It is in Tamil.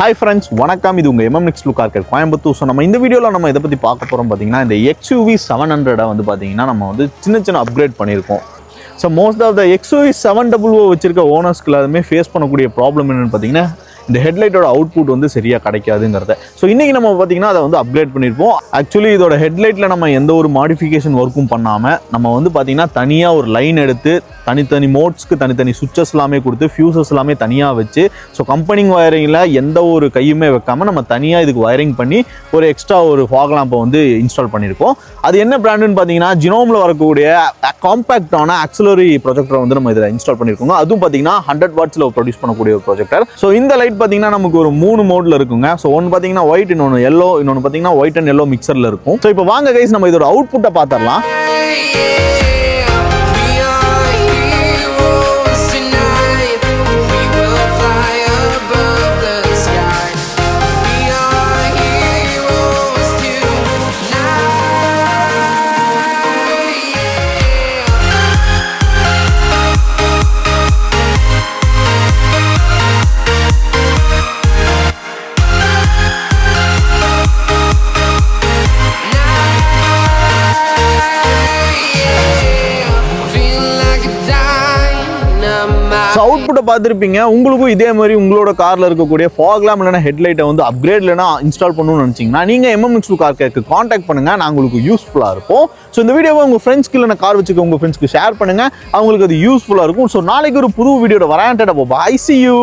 Hi friends, வணக்கம். இது உங்க MM Next Look Arcade Coimbatore. So நம்ம இந்த வீடியோவில் நம்ம இதை பற்றி பார்க்க போகிறோம் பார்த்தீங்கன்னா, இந்த XUV 700 வந்து பார்த்தீங்கன்னா நம்ம வந்து சின்ன அப்கிரேட் பண்ணியிருக்கோம். So most of the XUV 700 வச்சிருக்க ஓனர்ஸ்க்கு எல்லாருமே ஃபேஸ் பண்ணக்கூடிய ப்ராப்ளம் என்னென்னு பார்த்தீங்கன்னா, இந்த ஹெட்லைட்டோட அவுட்புட் வந்து சரியாக கிடைக்காதுங்கிறத. ஸோ இன்றைக்கி நம்ம பார்த்தீங்கன்னா அதை வந்து அப்கிரேட் பண்ணியிருப்போம். ஆக்சுவலி இதோட ஹெட்லைட்டில் நம்ம எந்த ஒரு மாடிஃபிகேஷன் ஒர்க்கும் பண்ணாமல் நம்ம வந்து பார்த்தீங்கன்னா தனியாக ஒரு லைன் எடுத்து தனித்தனி மோட்ஸ்க்கு தனித்தனி சுவிச்சஸ் எல்லாமே கொடுத்து ஃபியூசஸ் எல்லாமே தனியாக வச்சு ஸோ கம்பெனி வயரிங்கில் எந்த ஒரு கையுமே வைக்காமல் நம்ம தனியாக இதுக்கு வயரிங் பண்ணி ஒரு எக்ஸ்ட்ரா ஒரு ஃபாக் லாம்பை வந்து இன்ஸ்டால் பண்ணியிருக்கோம். அது என்ன பிராண்டுன்னு பார்த்தீங்கன்னா, ஜினோமில் வரக்கூடிய காம்பேக்டான ஆக்சிலரி ப்ரொஜெக்டரை வந்து நம்ம இதில் இன்ஸ்டால் பண்ணியிருக்கோங்க. அதுவும் பார்த்தீங்கன்னா 100 வாட்ஸில் ப்ரொடியூஸ் பண்ணக்கூடிய ஒரு ப்ரொஜெக்டர். ஸோ இந்த லைட் பார்த்தீங்கன்னா நமக்கு ஒரு 3 மோடில் இருக்குங்க. ஸோ ஒன்று பார்த்தீங்கன்னா ஒயிட், இன்னொன்று எல்லோ, இன்னொன்று பார்த்தீங்கன்னா ஒயிட் அண்ட் எல்லோ மிக்சரில் இருக்கும். ஸோ இப்போ வாங்க கைஸ் நம்ம இதோட அவுட்புட்டை பார்த்துடலாம். அவுட்புட்டை பார்த்துருப்பீங்க. உங்களுக்கும் இதே மாதிரி உங்களோட காரில் இருக்கக்கூடிய ஃபாக் லாம்ப் இல்லைனா ஹெட்லைட்டை வந்து அப்கிரேட் இல்லைனா இன்ஸ்டால் பண்ணணும்னு நினச்சிங்கன்னா நீங்கள் MM Next Look Arcade contact பண்ணுங்கள். நான் உங்களுக்கு யூஸ்ஃபுல்லாக இருக்கும். ஸோ இந்த வீடியோவை உங்கள் ஃப்ரெண்ட்ஸ்க்கு இல்லைனா கார் வச்சுக்க உங்கள் ஃப்ரெண்ட்ஸ்க்கு ஷேர் பண்ணுங்கள். அவங்களுக்கு அது யூஸ்ஃபுல்லாக இருக்கும். ஸோ நாளைக்கு ஒரு புது வீடியோட வரான்ட்டு. I see you.